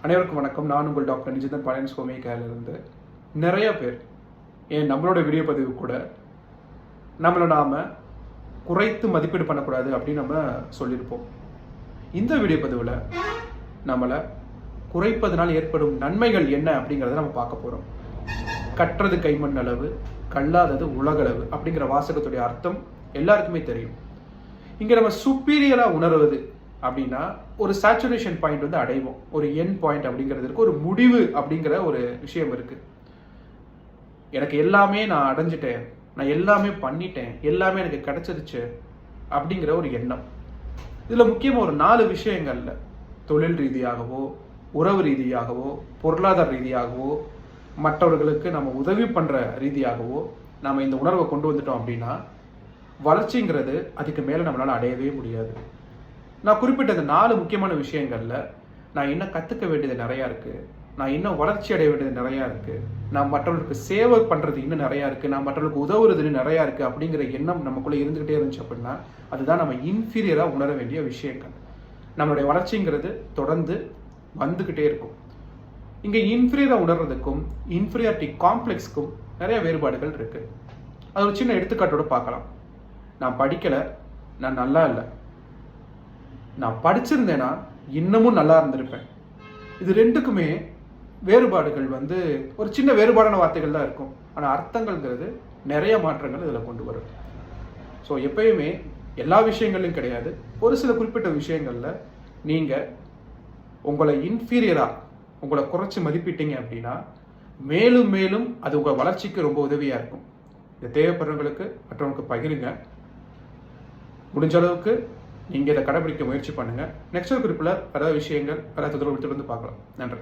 அனைவருக்கும் வணக்கம். நான் உங்கள் டாக்டர் நிஜிதன் பழனிசாமி கேலிருந்து. நிறைய பேர் நம்மளோட வீடியோ பதிவு கூட நம்மளை நாம் குறைத்து மதிப்பீடு பண்ணக்கூடாது அப்படின்னு நம்ம சொல்லியிருப்போம். இந்த வீடியோ பதிவில் நம்மளை குறைப்பதனால் ஏற்படும் நன்மைகள் என்ன அப்படிங்கிறத நம்ம பார்க்க போகிறோம். கற்றது கைமண் அளவு, கல்லாதது உலகளவு அப்படிங்கிற வாசகத்துடைய அர்த்தம் எல்லாருக்குமே தெரியும். இங்கே நம்ம சுப்பீரியராக உணர்வது அப்படின்னா ஒரு சேச்சுரேஷன் பாயிண்ட் வந்து அடைவோம். ஒரு என் பாயிண்ட் அப்படிங்கிறது இருக்கு, ஒரு முடிவு அப்படிங்கிற ஒரு விஷயம் இருக்கு. எனக்கு எல்லாமே நான் அடைஞ்சிட்டேன், நான் எல்லாமே பண்ணிட்டேன், எல்லாமே எனக்கு கிடைச்சிருச்சு அப்படிங்கிற ஒரு எண்ணம். இதில் முக்கியமாக ஒரு 4 விஷயங்கள்ல தொழில் ரீதியாகவோ, உறவு ரீதியாகவோ, பொருளாதார ரீதியாகவோ, மற்றவர்களுக்கு நம்ம உதவி பண்ணுற ரீதியாகவோ நம்ம இந்த உணர்வை கொண்டு வந்துட்டோம் அப்படின்னா வளர்ச்சிங்கிறது அதுக்கு மேலே நம்மளால் அடையவே முடியாது. நான் குறிப்பிட்ட இந்த 4 முக்கியமான விஷயங்கள்ல நான் இன்னும் கற்றுக்க வேண்டியது நிறையா இருக்குது, நான் இன்னும் வளர்ச்சி அடைய வேண்டியது நிறையா இருக்குது, நான் மற்றவர்களுக்கு சேவை பண்ணுறது இன்னும் நிறையா இருக்குது, நான் மற்றவர்களுக்கு உதவுறதுன்னு நிறையா இருக்குது அப்படிங்கிற எண்ணம் நமக்குள்ளே இருந்துக்கிட்டே இருந்துச்சு அப்படின்னா அதுதான் நம்ம இன்ஃபீரியராக உணர வேண்டிய விஷயங்கள். நம்மளுடைய வளர்ச்சிங்கிறது தொடர்ந்து வந்துக்கிட்டே இருக்கும். இங்கே இன்ஃபீரியராக உணர்றதுக்கும் இன்ஃபீரியாரிட்டி காம்ப்ளெக்ஸ்க்கும் நிறைய வேறுபாடுகள் இருக்குது. அது ஒரு சின்ன எடுத்துக்காட்டோட பார்க்கலாம். நான் படிக்கலை, நான் நல்லா இல்லை, நான் படிச்சிருந்தேன்னா இன்னமும் நல்லா இருந்திருப்பேன். இது ரெண்டுக்குமே வேறுபாடுகள் வந்து ஒரு சின்ன வேறுபாடான வார்த்தைகள் தான் இருக்கும். ஆனால் அர்த்தங்கள்ங்கிறது நிறைய மாற்றங்கள் இதில் கொண்டு வரும். ஸோ எப்பயுமே எல்லா விஷயங்கள்லையும் கிடையாது, ஒரு சில குறிப்பிட்ட விஷயங்களில் நீங்கள் உங்களை இன்ஃபீரியராக உங்களை குறைச்சி மதிப்பிட்டீங்க அப்படின்னா மேலும் மேலும் அது உங்கள் வளர்ச்சிக்கு ரொம்ப உதவியாக இருக்கும். இது தேவைப்படுறவங்களுக்கு மற்றவங்களுக்கு பகிருங்க. முடிஞ்ச அளவுக்கு நீங்கள் இதை கடைபிடிக்க முயற்சி பண்ணுங்கள். நெக்ஸ்ட் குறிப்பில் வேறு விஷயங்கள் வேறு தொடர்பு பார்க்கலாம். நன்றி.